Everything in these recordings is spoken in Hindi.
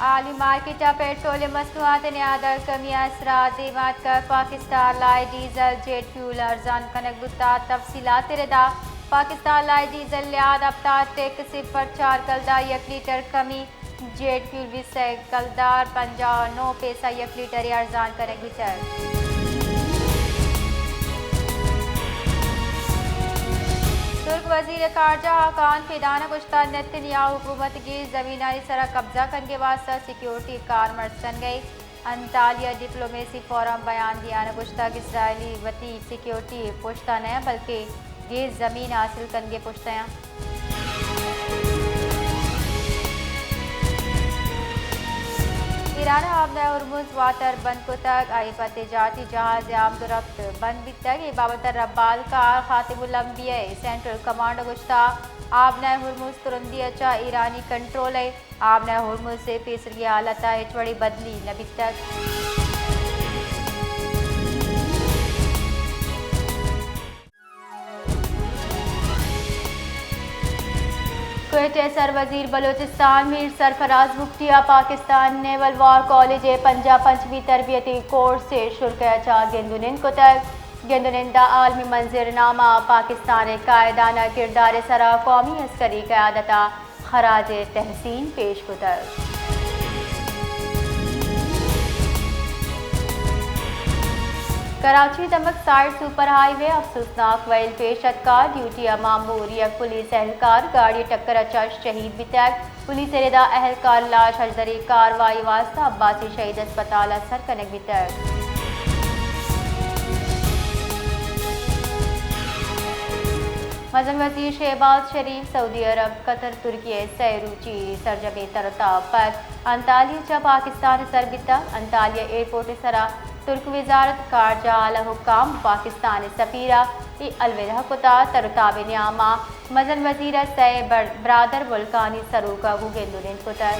आलमी मार्केट पेट्रोलियम मसनूआत नियादर कमी असरात कीमत का पाकिस्तान लाई डीजल जेट फ्यूल अर्जान कनक बुता तफसीलात रदा पाकिस्तान लाई डीजल लियाद अबता टेक 0.4 कलदा 1 लीटर कमी जेट फ्यूल विषय कलदार 59 पैसा 1 लीटर अर्जान कनक बितर तुर्क वजीर खारजा खान फिदाना गुश्ता नेतन्याहू हुकूमत की ज़मीनानी सरा कब्जा करने के वास्ते सिक्योरिटी कार मर्सन गई अंतालिया डिप्लोमेसी फोरम बयान दिया न गुश्ता इसराइली वती सिक्योरिटी पुश्ता न बल्कि ये ज़मीन हासिल करने पुश्ता ईरान आमदा हुर्मुज़ वाटर बंद को तक आई तिजारती जहाज आमदरफ्त बंद भी तक ये बाबत रब्बाल कार खातिमुल अंबिया सेंट्रल कमांड गुश्ता आबना हुर्मुज़ तुरंदी अच्छा ईरानी कंट्रोल है आबना हुर्मुज़ से पेसरी हालत हिचवड़ी बदली नबी तक कुवैत सर वजीर बलोचिस्तान मीर सरफराज मुफ्तिया पाकिस्तान नेवल वार कॉलेज पंजा पंचमी तरबियती कोर्स से शुल्क अच्छा गेंदुनिंद को तक गेंदुनिंदा आलमी मंजरनामा पाकिस्तान कायदाना किरदार सरा कौमी अस्करी क़यादता खराज तहसीन पेश को तक कराची दमक साइड सुपर हाईवे अफसोसनाक वैल पेशत का ड्यूटी मामूर यक पुलिस एहलकार गाड़ी टक्कर अच्छा शहीद बितैक पुलिस रेदा एहलकार लाश हजदरी कार्रवाई वास्ता अब्बासी शहीद अस्पताल असर कनक बितैक मजन वजीर शहबाज शरीफ सऊदी अरब कतर तुर्की सैरूची सरजमे तरता पर अंतालिया पाकिस्तान सरबिता अंतालिया एयरपोर्ट सरा तुर्क वजारत खारजा आला हुक्काम पाकिस्तान सफीरा अलविदा कुता तरताब न्यामा मजन वजीर सै बरादर वुल्कानी सरूका गुगेंदुनिन कुता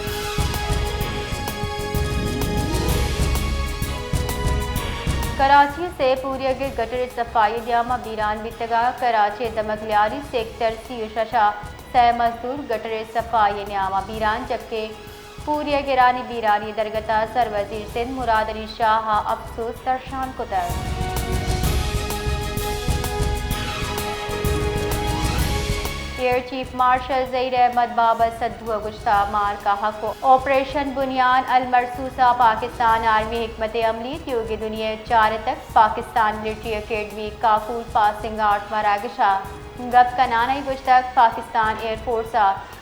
कराची से पूरी के गटर सफाई न्यामा बीरान बितगा कराची दमकलियारी सेक्टर सी शशा सै मजदूर गटर सफाई न्यामा बीरान जबकि पूरी गिरानी बीरानी दरगता सर वजीर सिंध मुराद अली शाह अफसोस दर्शान को दर air chief marshal Zaheer Ahmed Babar Sidhu गुश्ता मार का हक ऑपरेशन बुनियान अल मरसूसा पाकिस्तान आर्मी हिकमत अमली योगी दुनिया 4 तक Pakistan military academy Kakul passing out मरागशा गब का नाना ही तक पाकिस्तान एयरफोर्स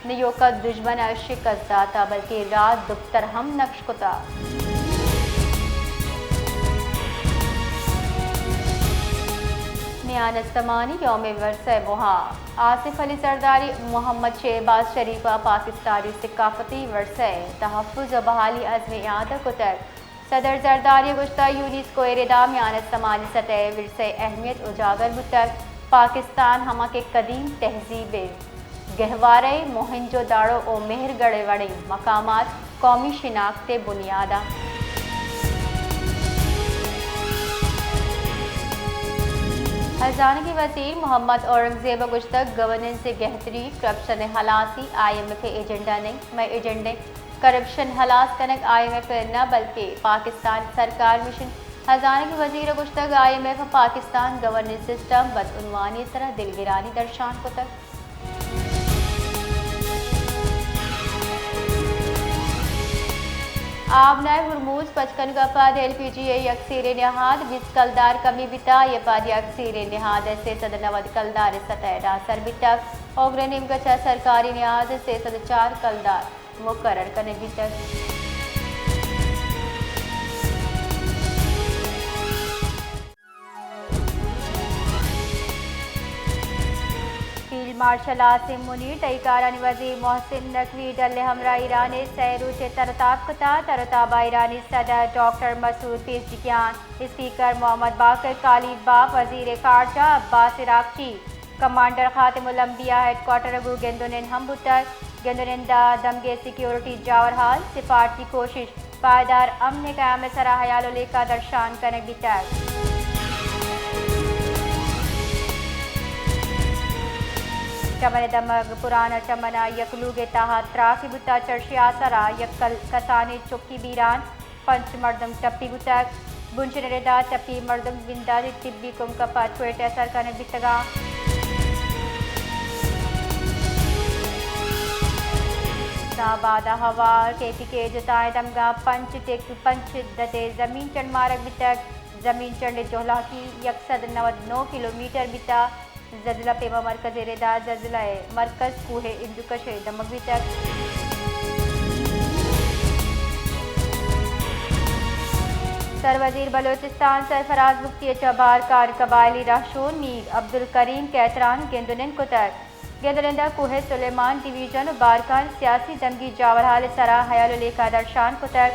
नियो का दुश्मन शिकस्त दाता बल्कि रात दुख्तर हम नक्श कुता न्यानस्तमानी यौम वर्ष मुहा आसिफ अली सरदारी मोहम्मद शहबाज शरीफा पाकिस्तानी सकाफती वर्ष तहफ़्फ़ुज़ व बहाली अज़्म याद कुतर सदर जरदारी गुश्ता यूनिस को एरेदा न्यानस्तमानी सतह वर्ष अहमियत उजागर बुतर पाकिस्तान हमा के कदीम तहजीब गहवारे मोहनजो दाड़ो और मेहरगढ़ वड़े मकामात कौमी शिनाख्त बुनियादा खजाना के वज़ीर मोहम्मद औरंगजेब गुश्तक गवर्नेंस से बेहतरी करप्शन हलासी IMF एजेंडा नहीं मैं एजेंडे करप्शन हलास कनक IMF न बल्कि पाकिस्तान सरकार मिशन खजाना के वज़ीर गुश्तक IMF पाकिस्तान गवर्नेंस सिस्टम बदउनवानी तरह दिलगिरानी दर्शान को तक आबना हुर्मुज़ 55 का पद LPG यकसीर नहाद 20 कलदार कमी बिता ये पद यकसीर नहाद से 190 कलदार सतह सर बितक ओग्रनिम गचा सरकारी नहाद से 104 कलदार मुकर्रर करने बितक मार्शल आसिम मुनीर तईकारानी वजीर मोहसिन नकवी डल हमरा ईरानी सैरूच तरताब कुता तरताबा ईरानी सदर डॉक्टर मसूद पेशगियान स्पीकर मोहम्मद बाकर कालिद बाप वजीर खारजा अब्बास इराकची कमांडर खातिमुल अंबिया हेडक्वार्टर अगू गेंदुनिन हमबुतर गेंदुनिंदा दमगे सिक्योरिटी जावरहाल सिफारत की कोशिश पायदार अमन क़याम सरा हयाल का दर्शान कनक बितर चमन दमग पुराना चमना यकलूगे ताहा त्राकी बुता चर्शी आसरा यकल कसाने चुक्की बीरान पंच मर्दम टप्पी बुतक बुंचनरेदा टप्पी मर्दम बिंदा तिब्बी कुम कपा ट्वेट असर कने बितगा बादा हवा के जताए दमगा पंच दते जमीन चंड मारक बितक जमीन चंड जोहला की 199 किलोमीटर बिता जजला पेमा मरकज रेदा जजला मरकज कूहे इंदुकशे दमक बितक सरवजीर बलोचिस्तान सरफराज मुफ्ती चबार कार कबायली राशून मीर अब्दुल करीम कैतरान गेंदुनिन कुतक गेंदुनिंदा कुहे सुलेमान डिवीजन बारकान सियासी दमगी जावरहाल सरा हयाल लेखा दर्शान कुतक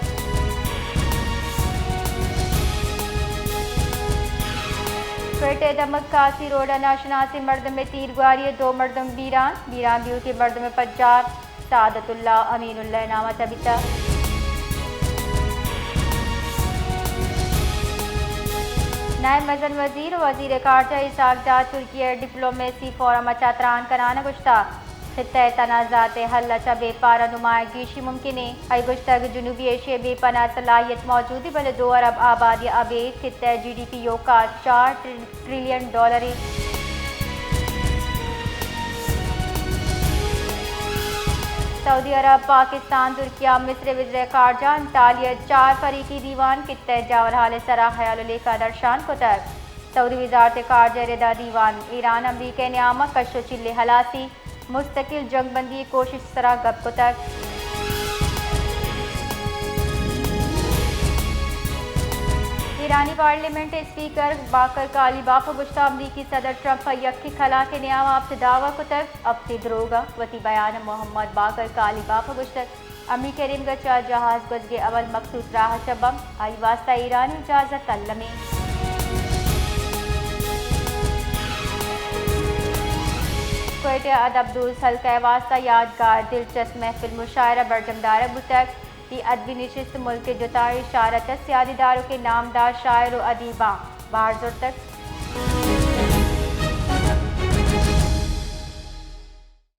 ट्वेटे दमक कासी रोड नाशनासी मर्द में तीर गुआरी 2 मर्दम बीरान बीऊ के मर्द में पज्जार सादतुल्ला अमीनुल्लाह नामा तबिता नायब मजन वजीर वजीर कारजा इसाकजा तुर्की डिप्लोमेसी फोरम चात्रान कराना गुश्ता खित्ते तनाज़ात हल चा बेपारा नुमायगी शी मुमकिन है गुश्तग जुनूबी एशिया बेपना सलाहियत मौजूदी बल 2 अरब आबादी अबेद खित्ते GDP योका $4 ट्रिलियन सऊदी अरब पाकिस्तान तुर्किया मिस्र वज़ीर ख़ारजा अंतालिया 4 फरीकी दीवान खित्ते जावरहाल सरा हयाल लेखा दर्शान कुतक सऊदी वज़ारत ख़ारजा रेदा दीवान ईरान अमरीका न्यामा कशो चिल्ले हलासी मुस्तकिल जंगबंदी कोशिश सरा गप कुतक ईरानी पार्लियामेंट स्पीकर बाकर काली बाप गुश्ता अमरीकी सदर ट्रंप यक्की खला के न्याम आपसे दावा कुतक अब से द्रोगा वती बयान मोहम्मद बाकर काली बाप गुश्तक अमरीका रिम गचा जहाज गुजगे अवल मखसूस राह शबम आई वास्ता ईरानी इजाजत तल्लमे कोयटे अदब्दुल सलका वास्ता यादगार दिलचस्प महफिल मुशायरा बरजमदार बुतक की अदबी नशिस्त मुल्क के जुताई शारत सियादीदारों के नामदार शायर व अदीबा बाहर तक